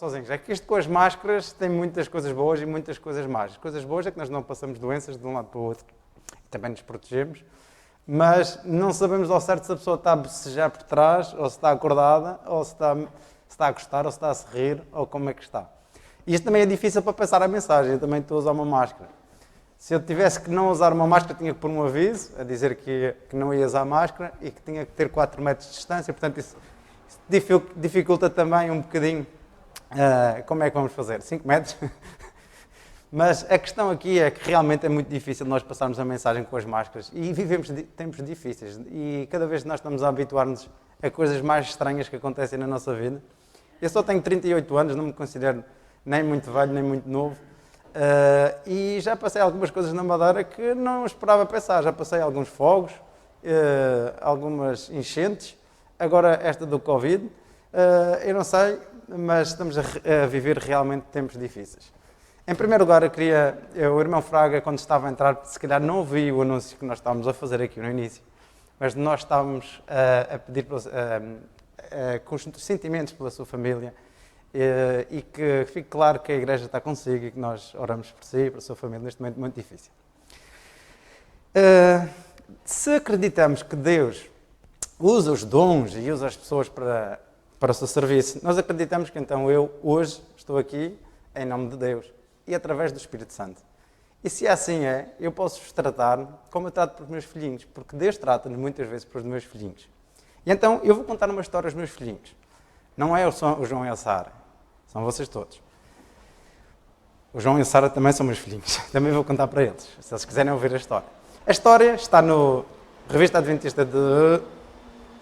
sozinhos. É que isto com as máscaras tem muitas coisas boas e muitas coisas más. As coisas boas é que nós não passamos doenças de um lado para o outro. Também nos protegemos. Mas não sabemos ao certo se a pessoa está a bocejar por trás, ou se está acordada, ou se está a gostar, ou se está a se rir, ou como é que está. E isto também é difícil para passar a mensagem. Eu também estou a usar uma máscara. Se eu tivesse que não usar uma máscara, tinha que pôr um aviso a dizer que não ia usar máscara e que tinha que ter 4 metros de distância. Portanto, isso dificulta também um bocadinho como é que vamos fazer. 5 metros? Mas a questão aqui é que realmente é muito difícil nós passarmos a mensagem com as máscaras. E vivemos tempos difíceis. E cada vez que nós estamos a habituar-nos a coisas mais estranhas que acontecem na nossa vida. Eu só tenho 38 anos, não me considero nem muito velho, nem muito novo. E já passei algumas coisas na Madeira que não esperava passar. Já passei alguns fogos, algumas enchentes, agora esta do Covid. Eu não sei, mas estamos a viver realmente tempos difíceis. Em primeiro lugar, o irmão Fraga, quando estava a entrar, se calhar não ouviu o anúncio que nós estávamos a fazer aqui no início, mas nós estávamos a pedir com os sentimentos pela sua família, e que fique claro que a Igreja está consigo e que nós oramos por si e por sua família neste momento muito difícil. Se acreditamos que Deus usa os dons e usa as pessoas para o seu serviço, nós acreditamos que então eu hoje estou aqui em nome de Deus e através do Espírito Santo. E se assim é, eu posso-vos tratar como eu trato por meus filhinhos, porque Deus trata-nos muitas vezes por os meus filhinhos. E então eu vou contar uma história aos meus filhinhos. Não é o João e a Sara. São vocês todos. O João e a Sara também são meus filhinhos. Também vou contar para eles, se eles quiserem ouvir a história. A história está no Revista Adventista de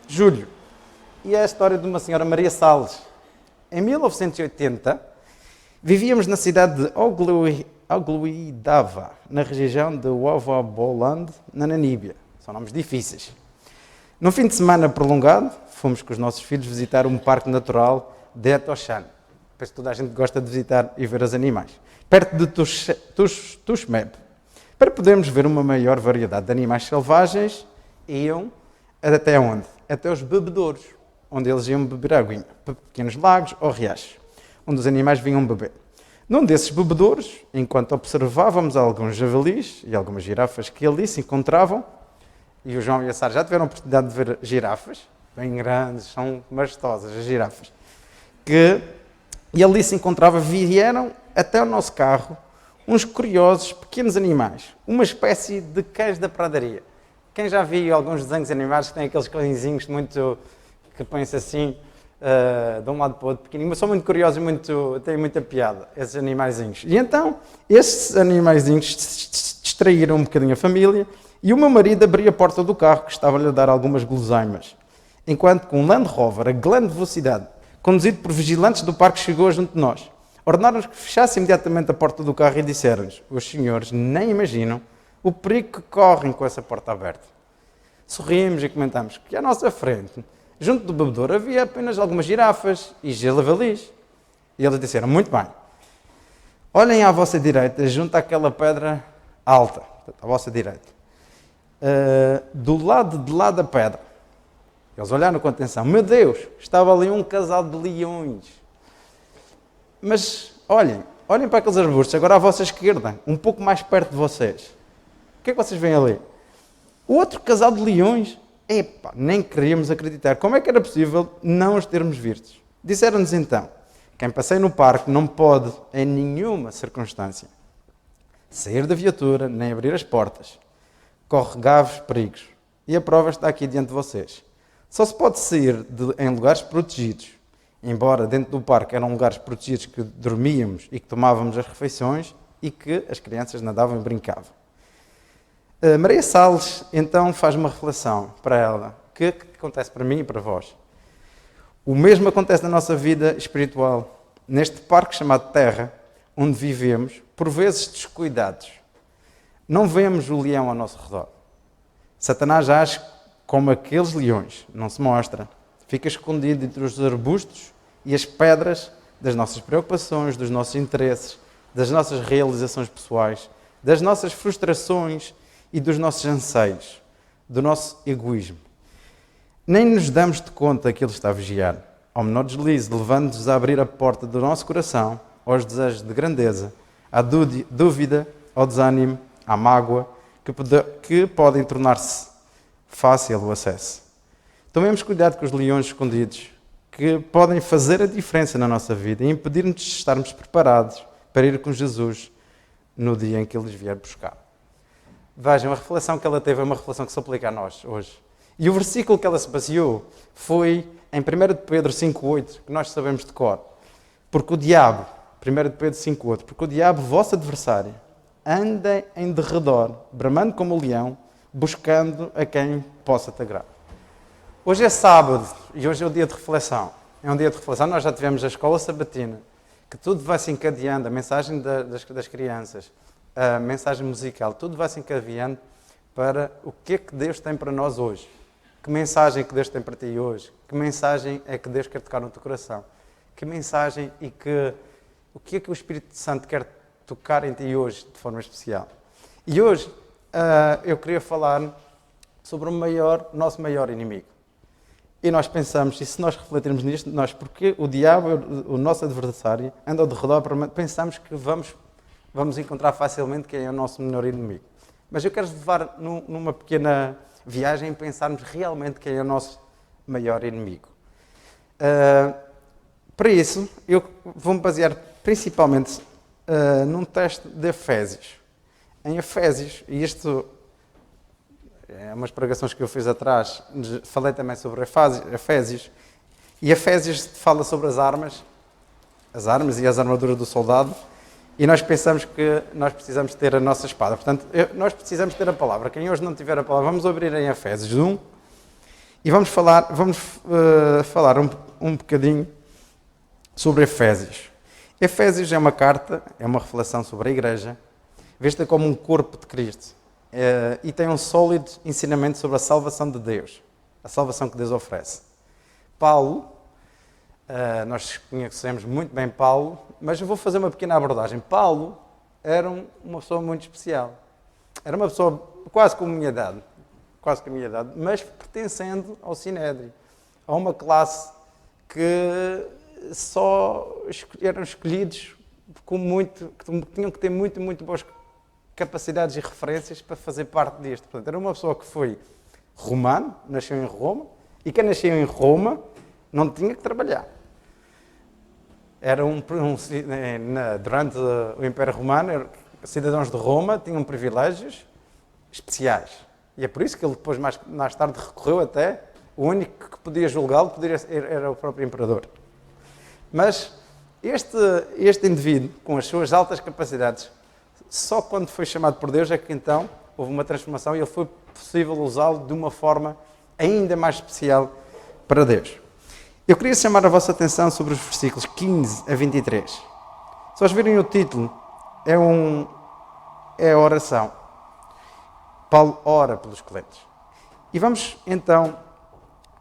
julho. E é a história de uma senhora Maria Salles. Em 1980, vivíamos na cidade de Ogluidava, na região de Ovaboland, na Namíbia. São nomes difíceis. Num fim de semana prolongado, fomos com os nossos filhos visitar um parque natural de Etoshan. Penso que toda a gente gosta de visitar e ver os animais. Perto de Tuxmeb. Para podermos ver uma maior variedade de animais selvagens, iam até onde? Até os bebedouros, onde eles iam beber aguinha. Pequenos lagos ou riachos, onde os animais vinham beber. Num desses bebedouros, enquanto observávamos alguns javalis e algumas girafas que ali se encontravam, e o João e a Sara já tiveram a oportunidade de ver girafas, bem grandes, são majestosas as girafas, e ali se encontrava, vieram até o nosso carro uns curiosos pequenos animais, uma espécie de cães da pradaria. Quem já viu alguns desenhos animados que têm aqueles cãezinhos muito, que põem-se assim, de um lado para o outro pequenininho, mas são muito curiosos e têm muita piada, esses animaizinhos. E então, esses animaizinhos distraíram um bocadinho a família e o meu marido abriu a porta do carro que estava-lhe a dar algumas guloseimas, enquanto que um Land Rover a grande velocidade, conduzido por vigilantes do parque, chegou junto de nós. Ordenaram-nos que fechasse imediatamente a porta do carro e disseram-nos: os senhores nem imaginam o perigo que correm com essa porta aberta. Sorrimos e comentamos que à nossa frente, junto do bebedouro, havia apenas algumas girafas e javalis. E eles disseram: muito bem, olhem à vossa direita, junto àquela pedra alta, à vossa direita. Do lado de lá da pedra. Eles olharam com atenção. Meu Deus, estava ali um casal de leões. Mas olhem para aqueles arbustos, agora à vossa esquerda, um pouco mais perto de vocês. O que é que vocês veem ali? Outro casal de leões. Epá, nem queríamos acreditar. Como é que era possível não os termos vistos? Disseram-nos então: quem passeia no parque não pode, em nenhuma circunstância, sair da viatura nem abrir as portas. Corre graves perigos. E a prova está aqui diante de vocês. Só se pode sair em lugares protegidos. Embora dentro do parque eram lugares protegidos que dormíamos e que tomávamos as refeições e que as crianças nadavam e brincavam. Maria Salles então faz uma reflexão para ela, que acontece para mim e para vós. O mesmo acontece na nossa vida espiritual, neste parque chamado Terra, onde vivemos, por vezes descuidados. Não vemos o leão ao nosso redor. Satanás age como aqueles leões, não se mostra. Fica escondido entre os arbustos e as pedras das nossas preocupações, dos nossos interesses, das nossas realizações pessoais, das nossas frustrações e dos nossos anseios, do nosso egoísmo. Nem nos damos de conta que Ele está a vigiar. ao menor deslize, levando-nos a abrir a porta do nosso coração aos desejos de grandeza, à dúvida, ao desânimo, à mágoa, que podem tornar-se fácil o acesso. Tomemos cuidado com os leões escondidos, que podem fazer a diferença na nossa vida e impedir-nos de estarmos preparados para ir com Jesus no dia em que Ele nos vier buscar. Vejam, a reflexão que ela teve é uma reflexão que se aplica a nós hoje. E o versículo que ela se baseou foi em 1 de Pedro 5,8, que nós sabemos de cor. Porque o diabo, 1 de Pedro 5,8, porque o diabo, vosso adversário, anda em derredor, bramando como o leão, buscando a quem possa te agradar. Hoje é sábado e hoje é o dia de reflexão. É um dia de reflexão. Nós já tivemos a escola sabatina, que tudo vai se encadeando, a mensagem das crianças, a mensagem musical, tudo vai se encadeando para o que é que Deus tem para nós hoje. Que mensagem é que Deus tem para ti hoje? Que mensagem é que Deus quer tocar no teu coração? Que mensagem o que é que o Espírito Santo quer tocar em ti hoje de forma especial? E hoje eu queria falar sobre o nosso maior inimigo. E nós pensamos, e se nós refletirmos nisto, porque o diabo, o nosso adversário, anda ao derredor, pensamos que vamos encontrar facilmente quem é o nosso maior inimigo. Mas eu quero levar numa pequena viagem e pensarmos realmente quem é o nosso maior inimigo. Para isso, eu vou-me basear principalmente num texto de Efésios. Em Efésios, e isto é umas pregações que eu fiz atrás, falei também sobre Efésios, e Efésios fala sobre as armas e as armaduras do soldado, e nós pensamos que nós precisamos ter a nossa espada. Portanto, nós precisamos ter a palavra. Quem hoje não tiver a palavra, vamos abrir em Efésios 1, e vamos falar um bocadinho sobre Efésios. Efésios é uma carta, é uma reflexão sobre a igreja, vista como um corpo de Cristo. E tem um sólido ensinamento sobre a salvação de Deus, a salvação que Deus oferece. Paulo, nós conhecemos muito bem Paulo, mas eu vou fazer uma pequena abordagem. Paulo era uma pessoa muito especial. Era uma pessoa quase com a minha idade, mas pertencendo ao Sinédrio, a uma classe que só eram escolhidos que tinham que ter muito boas capacidades e referências para fazer parte disto. Portanto, era uma pessoa que foi romano, nasceu em Roma, e quem nasceu em Roma não tinha que trabalhar. Era durante o Império Romano, cidadãos de Roma tinham privilégios especiais. E é por isso que ele depois, mais tarde, recorreu até, o único que podia julgá-lo era o próprio imperador. Mas este indivíduo, com as suas altas capacidades, só quando foi chamado por Deus é que então houve uma transformação e ele foi possível usá-lo de uma forma ainda mais especial para Deus. Eu queria chamar a vossa atenção sobre os versículos 15 a 23. Se vocês virem o título, é a oração. Paulo ora pelos crentes. E vamos então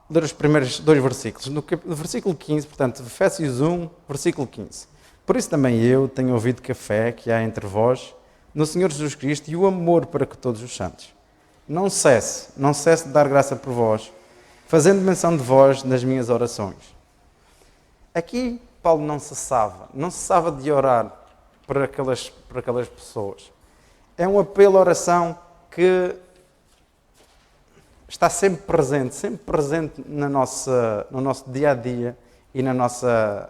ler os primeiros dois versículos. No versículo 15, portanto, Efésios 1, versículo 15. Por isso também eu tenho ouvido que a fé que há entre vós no Senhor Jesus Cristo e o amor para com todos os santos. Não cesse de dar graça por vós, fazendo menção de vós nas minhas orações. Aqui Paulo não cessava de orar por aquelas pessoas. É um apelo à oração que está sempre presente no nosso dia a dia e na nossa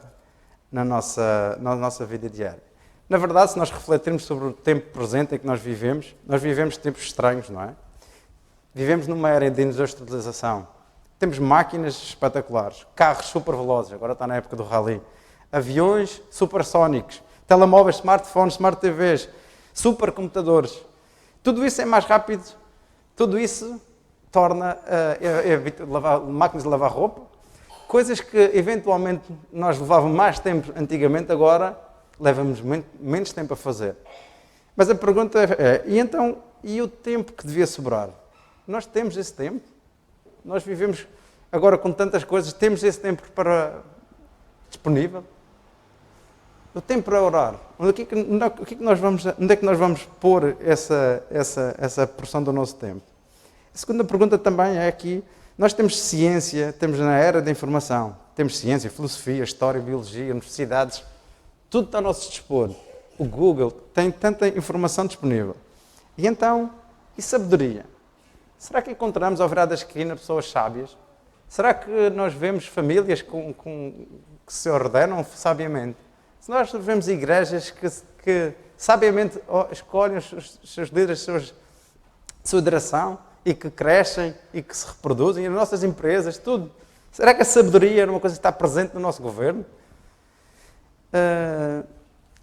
vida diária. Na verdade, se nós refletirmos sobre o tempo presente em que nós vivemos tempos estranhos, não é? Vivemos numa era de industrialização. Temos máquinas espetaculares, carros super velozes, agora está na época do rally, aviões supersónicos, telemóveis, smartphones, smart TVs, supercomputadores. Tudo isso é mais rápido, tudo isso torna máquinas de lavar roupa, coisas que eventualmente nós levávamos mais tempo antigamente, agora leva-nos menos tempo a fazer. Mas a pergunta e o tempo que devia sobrar? Nós temos esse tempo? Nós vivemos agora com tantas coisas, temos esse tempo disponível? O tempo para orar. Onde é que nós vamos pôr essa porção do nosso tempo? A segunda pergunta também é aqui, Nós temos ciência, temos na era da informação, temos ciência, filosofia, história, biologia, universidades, tudo está ao nosso dispor. O Google tem tanta informação disponível. E então, e sabedoria? Será que encontramos ao virar da esquina pessoas sábias? Será que nós vemos famílias que se ordenam sabiamente? Se nós vemos igrejas que sabiamente escolhem os seus líderes, a sua direção, e que crescem e que se reproduzem, as nossas empresas, tudo. Será que a sabedoria era uma coisa que está presente no nosso governo?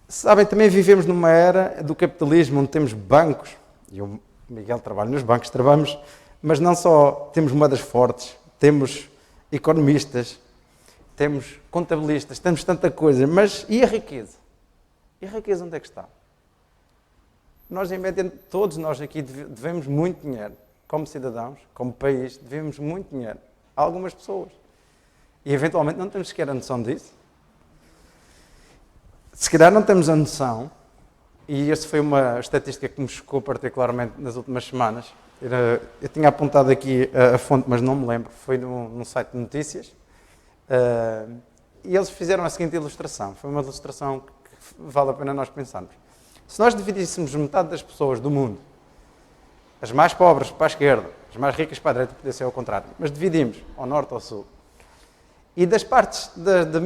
Sabem, também vivemos numa era do capitalismo onde temos bancos, e o Miguel trabalha nos bancos, trabalhamos, mas não só temos moedas fortes, temos economistas, temos contabilistas, temos tanta coisa, mas e a riqueza? E a riqueza onde é que está? Nós, em média, todos nós aqui devemos muito dinheiro. Como cidadãos, como país, devemos muito dinheiro a algumas pessoas. E, eventualmente, não temos sequer a noção disso. Se calhar não temos a noção, e essa foi uma estatística que me chocou particularmente nas últimas semanas. Eu tinha apontado aqui a fonte, mas não me lembro. Foi num site de notícias. E eles fizeram a seguinte ilustração. Foi uma ilustração que vale a pena nós pensarmos. Se nós dividíssemos metade das pessoas do mundo, as mais pobres para a esquerda, as mais ricas para a direita, podia ser ao contrário, mas dividimos ao norte ou ao sul. E das partes da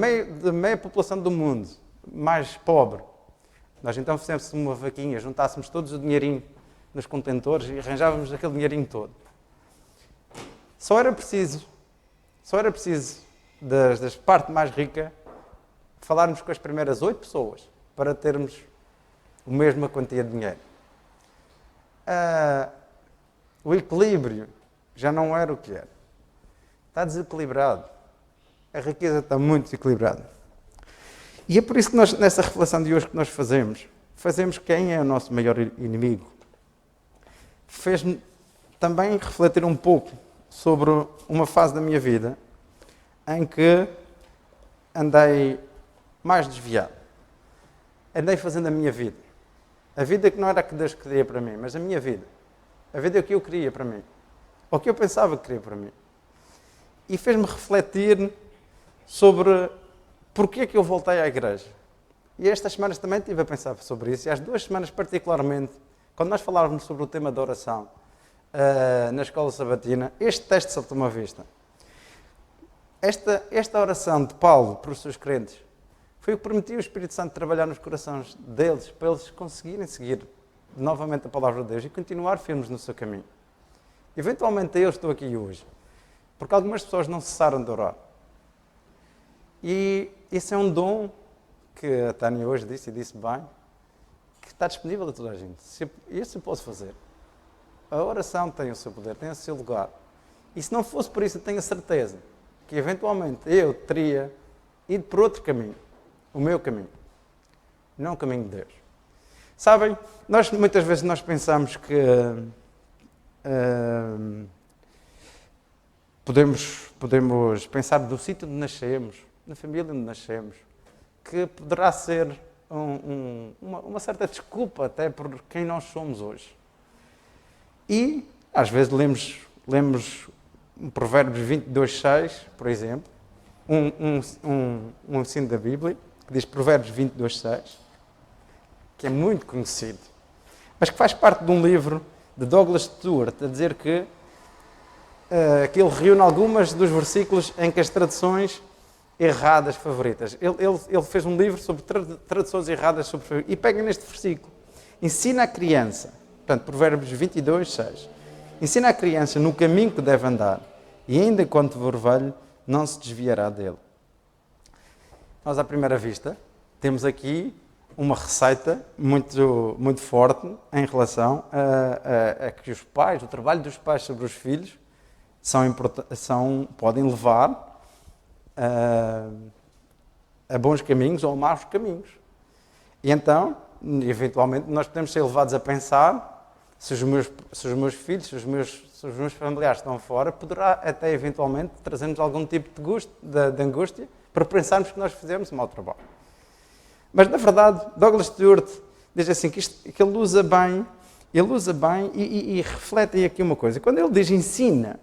meia população do mundo mais pobre, nós então fizéssemos uma vaquinha, juntássemos todos o dinheirinho nos contentores e arranjávamos aquele dinheirinho todo. Só era preciso das parte mais rica falarmos com as primeiras 8 pessoas para termos a mesma quantia de dinheiro. O equilíbrio já não era o que era. Está desequilibrado. A riqueza está muito desequilibrada. E é por isso que nós, nessa reflexão de hoje que nós fazemos quem é o nosso maior inimigo. Fez-me também refletir um pouco sobre uma fase da minha vida em que andei mais desviado. Andei fazendo a minha vida. A vida que não era a que Deus queria para mim, mas a minha vida. A vida que eu queria para mim. Ou que eu pensava que queria para mim. E fez-me refletir sobre porque é que eu voltei à igreja. E estas semanas também estive a pensar sobre isso. E às 2 semanas particularmente, quando nós falávamos sobre o tema da oração na escola sabatina, este texto saltou-me à vista. Esta oração de Paulo para os seus crentes foi o que permitiu o Espírito Santo trabalhar nos corações deles, para eles conseguirem seguir novamente a palavra de Deus e continuar firmes no seu caminho. Eventualmente eu estou aqui hoje, porque algumas pessoas não cessaram de orar. E esse é um dom que a Tânia hoje disse, e disse bem, que está disponível a toda a gente. Isso eu posso fazer. A oração tem o seu poder, tem o seu lugar. E se não fosse por isso, eu tenho a certeza que eventualmente eu teria ido por outro caminho. O meu caminho. Não o caminho de Deus. Sabem, muitas vezes nós pensamos que podemos pensar do sítio onde nascemos, na família onde nascemos, que poderá ser uma certa desculpa até por quem nós somos hoje. E, às vezes, lemos um Provérbios 22:6, por exemplo, um ensino da Bíblia, que diz Provérbios 22:6, que é muito conhecido, mas que faz parte de um livro de Douglas Stuart, a dizer que ele reúne algumas dos versículos em que as traduções erradas favoritas. Ele fez um livro sobre traduções erradas e pega neste versículo. Ensina a criança, portanto, Provérbios 22:6, ensina a criança no caminho que deve andar, e ainda quando for velho, não se desviará dele. Nós, à primeira vista, temos aqui uma receita muito, muito forte em relação a que os pais, o trabalho dos pais sobre os filhos, podem levar a bons caminhos ou a maus caminhos. E então, eventualmente, nós podemos ser levados a pensar se os meus filhos, se os meus familiares estão fora, poderá até eventualmente trazer-nos algum tipo de angústia para pensarmos que nós fizemos um mau trabalho. Mas, na verdade, Douglas Stuart diz assim, que ele usa bem e reflete aqui uma coisa. Quando ele diz ensina,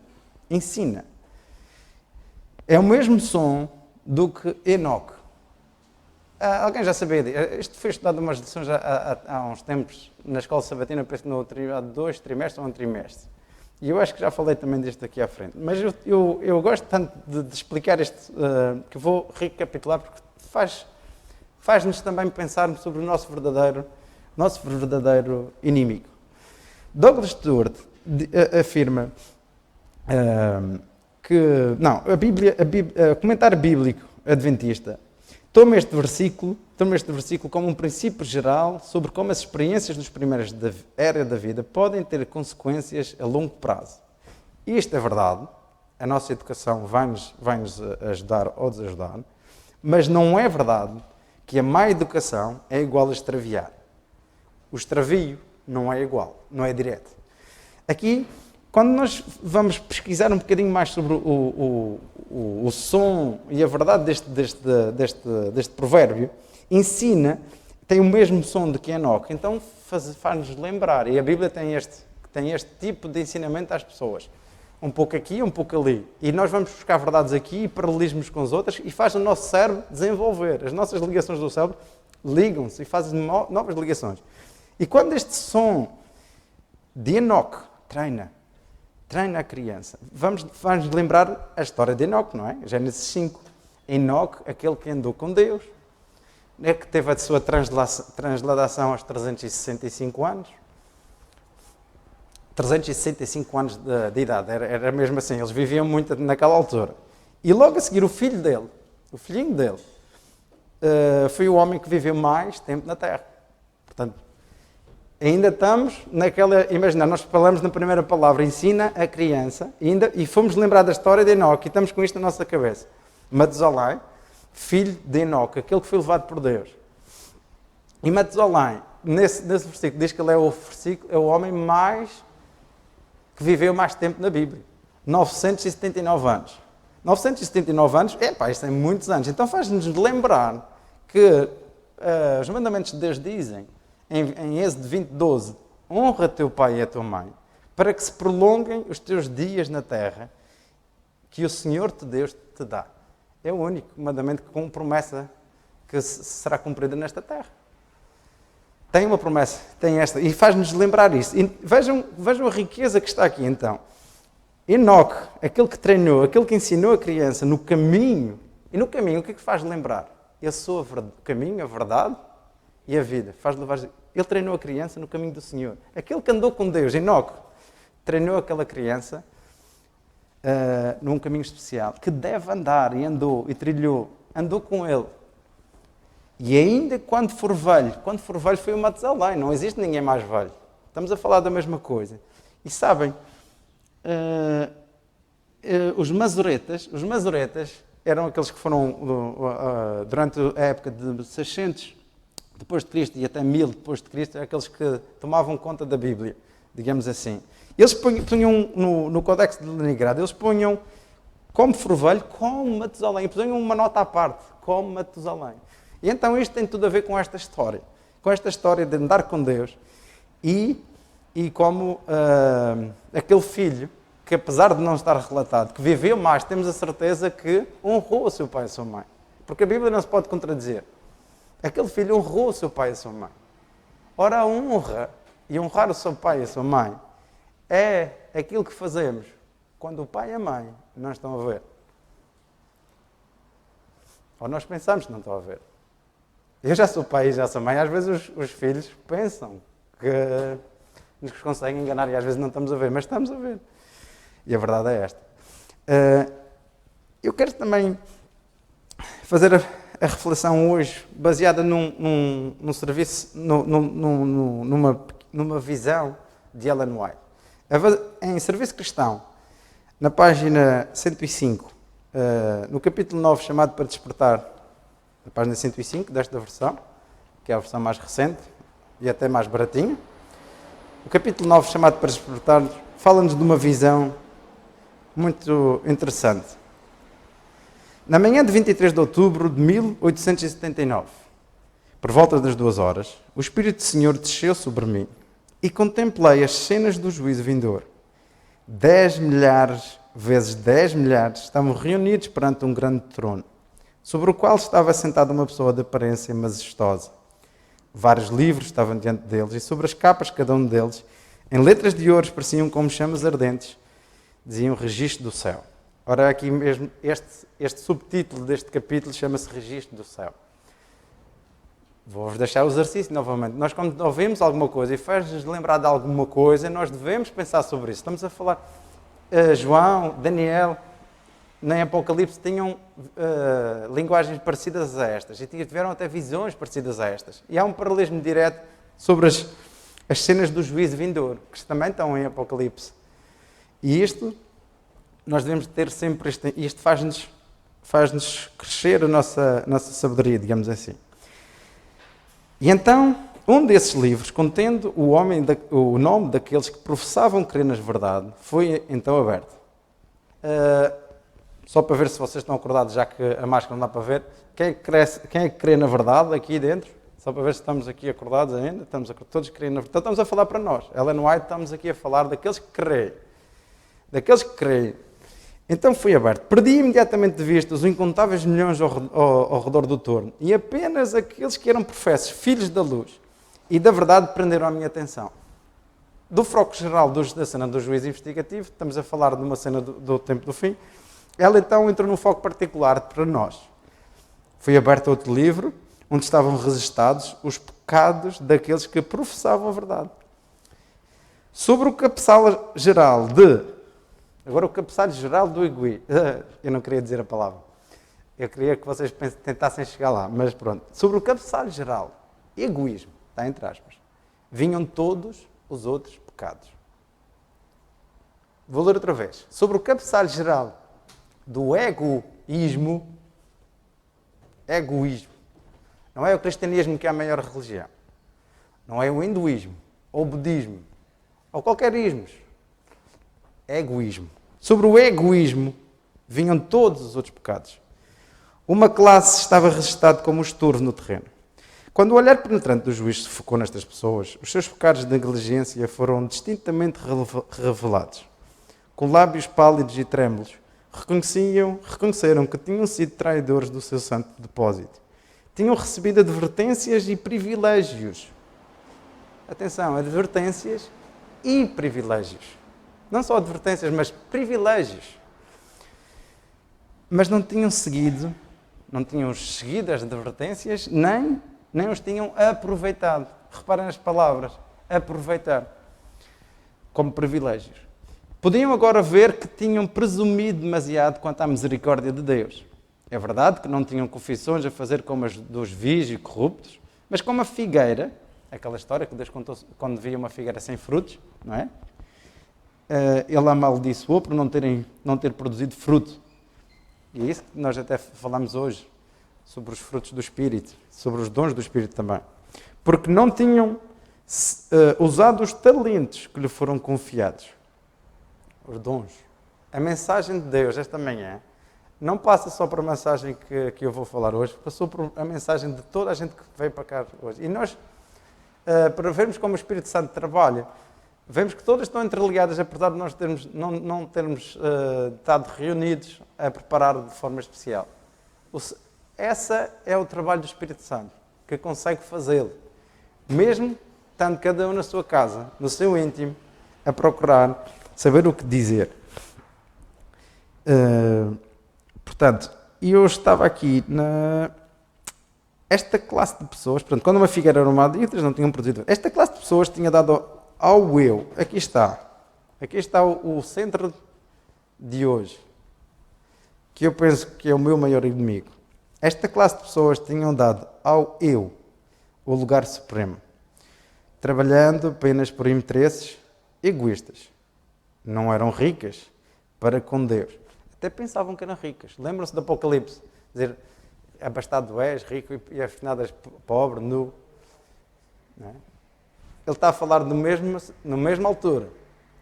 é o mesmo som do que Enoque. Alguém já sabia disso? Isto foi estudado umas lições há uns tempos na escola sabatina, penso que há 2 trimestres ou um trimestre. E eu acho que já falei também disto aqui à frente. Mas eu gosto tanto de explicar isto, que vou recapitular, porque faz-nos também pensar sobre o nosso verdadeiro inimigo. Douglas Stewart afirma que, o comentário bíblico adventista toma este versículo como um princípio geral sobre como as experiências dos primeiros da era da vida podem ter consequências a longo prazo. Isto é verdade, a nossa educação vai-nos ajudar ou desajudar, mas não é verdade que a má educação é igual a extraviar. O extravio não é igual, não é direto. Aqui, quando nós vamos pesquisar um bocadinho mais sobre o som e a verdade deste provérbio, tem o mesmo som de que Enoque, então faz-nos lembrar, e a Bíblia tem este tipo de ensinamento às pessoas, um pouco aqui, um pouco ali, e nós vamos buscar verdades aqui e paralelismos com as outras, e faz o nosso cérebro desenvolver, as nossas ligações do cérebro ligam-se e fazem novas ligações. E quando este som de Enoque treina a criança, vamos lembrar a história de Enoque, não é? Gênesis 5. Enoque, aquele que andou com Deus, que teve a sua transladação aos 365 anos. 365 anos de idade, era mesmo assim, eles viviam muito naquela altura. E logo a seguir o filhinho dele, foi o homem que viveu mais tempo na Terra. Portanto, ainda estamos naquela... Imagina, nós falamos na primeira palavra, ensina a criança, e fomos lembrar da história de Enoque, e estamos com isto na nossa cabeça. Matusalém, filho de Enoque, aquele que foi levado por Deus. E Matusalém, nesse versículo, diz que ele é o homem que viveu mais tempo na Bíblia. 979 anos. 979 anos, isto é muitos anos. Então faz-nos lembrar que os mandamentos de Deus dizem, em Êxodo 20:12, honra teu pai e a tua mãe, para que se prolonguem os teus dias na terra que o Senhor teu Deus te dá. É o único mandamento com promessa que será cumprida nesta terra. Tem uma promessa, tem esta, e faz-nos lembrar isso. E vejam a riqueza que está aqui então. Enoque, aquele que treinou, aquele que ensinou a criança no caminho, e no caminho o que é que faz lembrar? Eu sou o caminho, a verdade e a vida. Ele treinou a criança no caminho do Senhor. Aquele que andou com Deus, Enoque, treinou aquela criança num caminho especial, que deve andar, e andou, e trilhou, andou com ele. E ainda quando for velho foi o Matusalém, não existe ninguém mais velho. Estamos a falar da mesma coisa. E sabem, os masoretas eram aqueles que foram, durante a época de 600 depois de Cristo e até 1000 depois de Cristo, aqueles que tomavam conta da Bíblia, digamos assim. Eles punham no Códex de Leningrado, eles punham como for velho, como Matusalém, e punham uma nota à parte, como Matusalém. E então isto tem tudo a ver com esta história de andar com Deus e como aquele filho que, apesar de não estar relatado, que viveu mais, temos a certeza que honrou o seu pai e a sua mãe. Porque a Bíblia não se pode contradizer. Aquele filho honrou o seu pai e a sua mãe. Ora, a honra e honrar o seu pai e a sua mãe é aquilo que fazemos quando o pai e a mãe não estão a ver. Ou nós pensamos que não estão a ver. Eu já sou pai e já sou mãe, às vezes os filhos pensam que nos conseguem enganar e às vezes não estamos a ver, mas estamos a ver. E a verdade é esta. Eu quero também fazer a reflexão hoje baseada num serviço, numa visão de Ellen White. Em Serviço Cristão, na página 105, no capítulo 9, chamado para despertar, na página 105 desta versão, que é a versão mais recente e até mais baratinha, o capítulo 9, chamado para despertar, fala-nos de uma visão muito interessante. Na manhã de 23 de outubro de 1879, por volta das 2 horas, o Espírito do Senhor desceu sobre mim e contemplei as cenas do juízo vindouro. 10 milhares vezes 10 milhares, estavam reunidos perante um grande trono, sobre o qual estava sentada uma pessoa de aparência majestosa. Vários livros estavam diante deles, e sobre as capas de cada um deles, em letras de ouro, pareciam como chamas ardentes, diziam Registro do Céu. Ora, aqui mesmo, este subtítulo deste capítulo chama-se Registro do Céu. Vou-vos deixar o exercício novamente. Nós, quando ouvimos alguma coisa e faz-nos lembrar de alguma coisa, nós devemos pensar sobre isso. Estamos a falar... João, Daniel, nem Apocalipse tinham linguagens parecidas a estas. E tiveram até visões parecidas a estas. E há um paralelismo direto sobre as cenas do juízo vindouro, que também estão em Apocalipse. E isto, nós devemos ter sempre... Isto faz-nos crescer a nossa sabedoria, digamos assim. E então, um desses livros, contendo o nome daqueles que professavam crer nas verdades, foi então aberto. Só para ver se vocês estão acordados, já que a máscara não dá para ver. Quem é que crê na verdade aqui dentro? Só para ver se estamos aqui acordados ainda. Todos creem na verdade. Então estamos a falar para nós. Ellen White, estamos aqui a falar daqueles que creem. Daqueles que creem. Então foi aberto. Perdi imediatamente de vista os incontáveis milhões ao redor do torno, e apenas aqueles que eram professos, filhos da luz e da verdade, prenderam a minha atenção. Do foco geral da cena do juízo investigativo, estamos a falar de uma cena do tempo do fim, ela então entrou num foco particular para nós. Foi aberto outro livro, onde estavam registados os pecados daqueles que professavam a verdade. Sobre o cabeçalho geral de... Agora, o cabeçalho geral do egoísmo. Eu não queria dizer a palavra. Eu queria que vocês tentassem chegar lá, mas pronto. Sobre o cabeçalho geral, egoísmo, está entre aspas, vinham todos os outros pecados. Vou ler outra vez. Sobre o cabeçalho geral do egoísmo, não é o cristianismo que é a maior religião. Não é o hinduísmo, ou o budismo, ou qualquer ismo. Egoísmo. Sobre o egoísmo vinham todos os outros pecados. Uma classe estava registada como o estorvo no terreno. Quando o olhar penetrante do juiz se focou nestas pessoas, os seus pecados de negligência foram distintamente revelados. Com lábios pálidos e trêmulos, reconheceram que tinham sido traidores do seu santo depósito. Tinham recebido advertências e privilégios. Atenção, advertências e privilégios. Não só advertências, mas privilégios. Mas não tinham seguido as advertências, nem os tinham aproveitado. Reparem nas palavras, aproveitar, como privilégios. Podiam agora ver que tinham presumido demasiado quanto à misericórdia de Deus. É verdade que não tinham confissões a fazer como as dos vios e corruptos, mas como a figueira, aquela história que Deus contou quando via uma figueira sem frutos, não é? Ele amaldiçoou por não ter produzido fruto. E é isso que nós até falamos hoje, sobre os frutos do Espírito, sobre os dons do Espírito também. Porque não tinham usado os talentos que lhe foram confiados. Os dons. A mensagem de Deus esta manhã não passa só por a mensagem que eu vou falar hoje, passou por a mensagem de toda a gente que veio para cá hoje. E nós, para vermos como o Espírito Santo trabalha, vemos que todas estão interligadas, apesar de nós não termos estado reunidos a preparar de forma especial. Esse é o trabalho do Espírito Santo, que consegue fazê-lo. Mesmo estando cada um na sua casa, no seu íntimo, a procurar saber o que dizer. Portanto, eu estava aqui esta classe de pessoas, portanto, quando uma figueira era arrumada e outras não tinham produzido, esta classe de pessoas tinha dado ao eu, aqui está o centro de hoje, que eu penso que é o meu maior inimigo. Esta classe de pessoas tinham dado ao eu o lugar supremo, trabalhando apenas por interesses egoístas. Não eram ricas para com Deus. Até pensavam que eram ricas. Lembram-se do Apocalipse? Dizer, abastado és, rico e afinado és pobre, nu. Não é? Ele está a falar na mesma altura.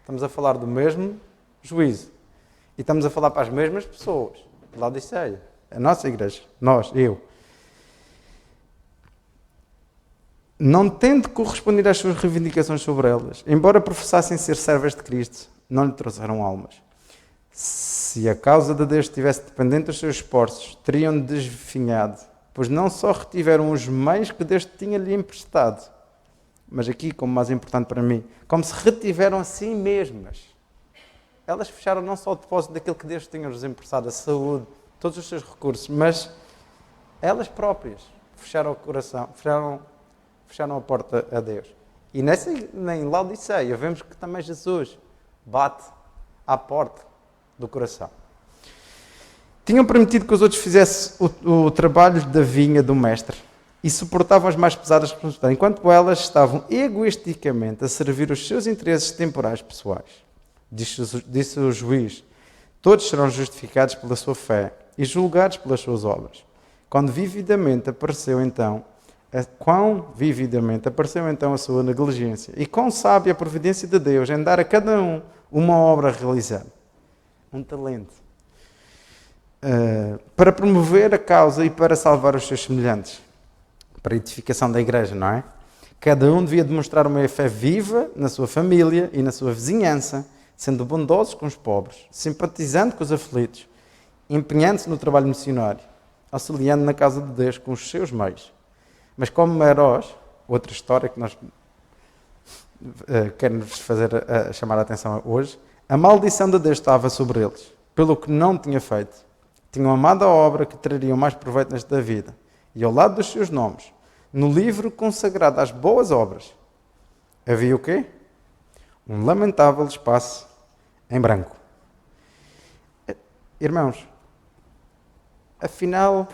Estamos a falar do mesmo juízo. E estamos a falar para as mesmas pessoas. Laodiceia, a nossa igreja, eu. Não tendo correspondido às suas reivindicações sobre elas, embora professassem ser servas de Cristo, não lhe trouxeram almas. Se a causa de Deus estivesse dependente dos seus esforços, teriam desfinhado, pois não só retiveram os meios que Deus tinha-lhe emprestado, mas aqui, como mais importante para mim, como se retiveram a si mesmas. Elas fecharam não só o depósito daquilo que Deus tinha-lhes emprestado, a saúde, todos os seus recursos, mas elas próprias fecharam o coração, fecharam a porta a Deus. E em Laodiceia vemos que também Jesus bate à porta do coração. Tinham permitido que os outros fizessem o trabalho da vinha do mestre e suportavam as mais pesadas responsabilidades, enquanto elas estavam egoisticamente a servir os seus interesses temporais pessoais. Disse o juiz: todos serão justificados pela sua fé e julgados pelas suas obras. Quão vividamente apareceu então a sua negligência e quão sábia a providência de Deus em dar a cada um uma obra a realizar. Um talento. Para promover a causa e para salvar os seus semelhantes. Para a edificação da igreja, não é? Cada um devia demonstrar uma fé viva na sua família e na sua vizinhança, sendo bondosos com os pobres, simpatizando com os aflitos, empenhando-se no trabalho missionário, auxiliando na casa de Deus com os seus meios. Mas como heróis, outra história que nós queremos chamar a atenção hoje, a maldição de Deus estava sobre eles, pelo que não tinha feito. Tinham amado a obra que trariam mais proveito nesta vida. E ao lado dos seus nomes, no livro consagrado às boas obras, havia o quê? Um lamentável espaço em branco. Irmãos, afinal,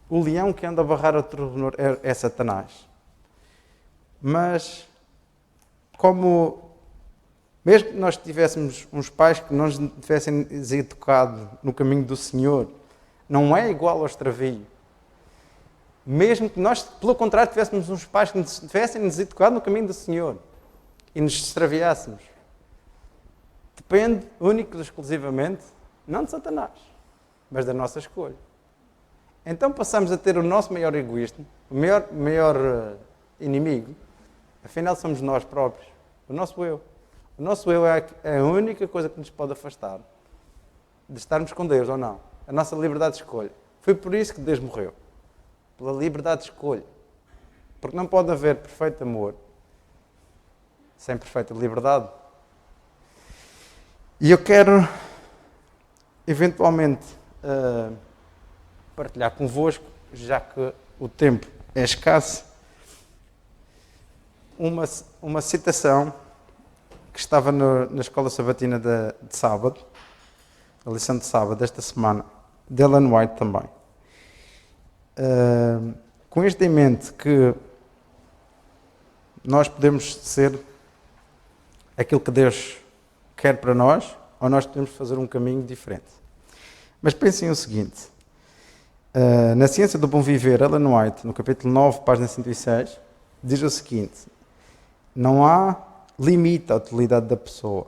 o leão que anda a barrar o terror é Satanás. Mas, mesmo que nós tivéssemos uns pais que nos tivessem educado no caminho do Senhor, não é igual ao extravio. Mesmo que nós, pelo contrário, tivéssemos uns pais que tivessem nos educado no caminho do Senhor e nos extraviássemos, depende único e exclusivamente, não de Satanás, mas da nossa escolha. Então passamos a ter o nosso maior egoísmo, o maior inimigo, afinal somos nós próprios, o nosso eu. O nosso eu é a única coisa que nos pode afastar de estarmos com Deus ou não. A nossa liberdade de escolha. Foi por isso que Deus morreu. Pela liberdade de escolha. Porque não pode haver perfeito amor sem perfeita liberdade. E eu quero, eventualmente, partilhar convosco, já que o tempo é escasso, uma citação que estava na escola sabatina de sábado, a lição de sábado desta semana, de Ellen White também. Com isto em mente, que nós podemos ser aquilo que Deus quer para nós, ou nós podemos fazer um caminho diferente. Mas pensem o seguinte, na Ciência do Bom Viver, Ellen White, no capítulo 9, página 106, diz o seguinte: não há limite à utilidade da pessoa,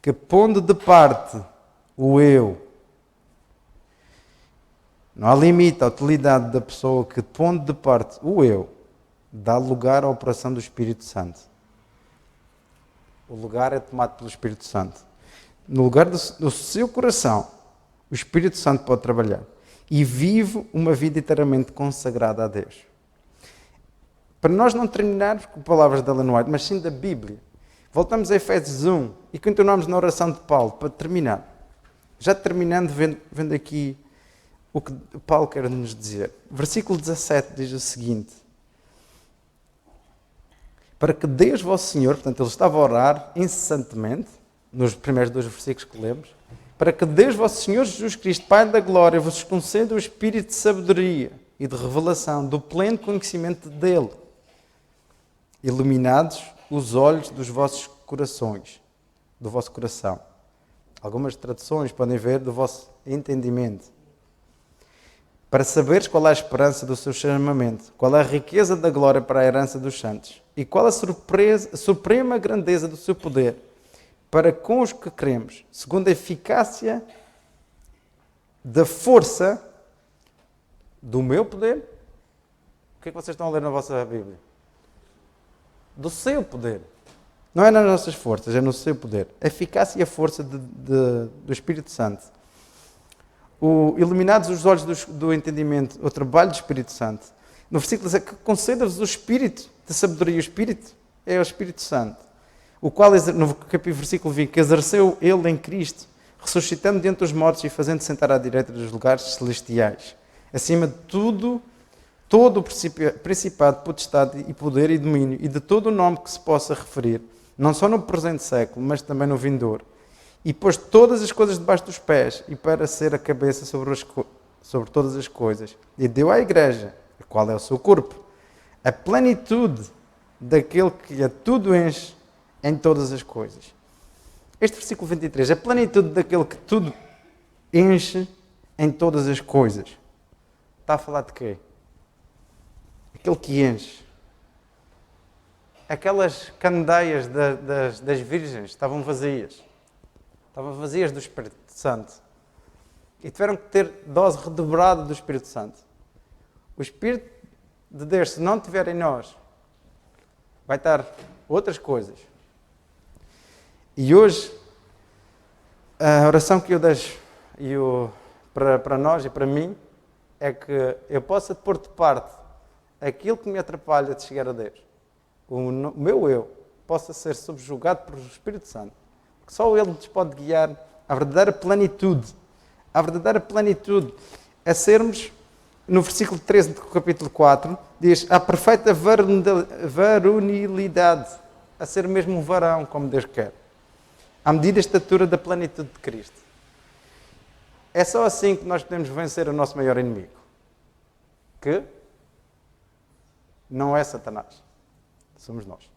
que pondo de parte o eu, não há limite à utilidade da pessoa que pondo de parte o eu, dá lugar à operação do Espírito Santo. O lugar é tomado pelo Espírito Santo. No lugar do seu coração, o Espírito Santo pode trabalhar e vive uma vida inteiramente consagrada a Deus. Para nós não terminarmos com palavras de Ellen White, mas sim da Bíblia, voltamos a Efésios 1 e continuamos na oração de Paulo para terminar. Já terminando, vendo aqui o que Paulo quer nos dizer. Versículo 17 diz o seguinte: para que Deus vosso Senhor, portanto ele estava a orar incessantemente, nos primeiros 2 versículos que lemos, para que Deus vosso Senhor Jesus Cristo, Pai da glória, vos conceda o espírito de sabedoria e de revelação, do pleno conhecimento dele, iluminados os olhos dos vossos corações, do vosso coração. Algumas traduções podem ver do vosso entendimento. Para saberes qual é a esperança do seu chamamento, qual é a riqueza da glória para a herança dos santos, e qual a suprema grandeza do seu poder, para com os que cremos, segundo a eficácia da força do meu poder. O que é que vocês estão a ler na vossa Bíblia? Do seu poder. Não é nas nossas forças, é no seu poder. A eficácia e a força do Espírito Santo. Iluminados os olhos do entendimento, o trabalho do Espírito Santo. No versículo diz que conceda-vos o Espírito de sabedoria. O Espírito é o Espírito Santo. O qual, no versículo 20, que exerceu ele em Cristo, ressuscitando dentre os mortos e fazendo sentar à direita dos lugares celestiais. Acima de tudo, todo o principado, potestade e poder e domínio, e de todo o nome que se possa referir, não só no presente século, mas também no vindouro. E pôs todas as coisas debaixo dos pés, e para ser a cabeça sobre todas as coisas. E deu à igreja, a qual é o seu corpo, a plenitude daquele que a tudo enche em todas as coisas. Este versículo 23, a plenitude daquele que tudo enche em todas as coisas. Está a falar de quê? Aquele que enche. Aquelas candeias das virgens estavam vazias. Estavam vazias do Espírito Santo. E tiveram que ter dose redobrada do Espírito Santo. O Espírito de Deus, se não estiver em nós, vai estar outras coisas. E hoje, a oração que eu deixo para nós e para mim é que eu possa pôr de parte aquilo que me atrapalha de chegar a Deus. O meu eu possa ser subjugado pelo Espírito Santo. Porque só Ele nos pode guiar à verdadeira plenitude. À verdadeira plenitude. A sermos, no versículo 13 do capítulo 4, diz, a perfeita varonilidade. A ser mesmo um varão, como Deus quer. À medida da estatura da plenitude de Cristo. É só assim que nós podemos vencer o nosso maior inimigo. Que não é Satanás. Somos nós.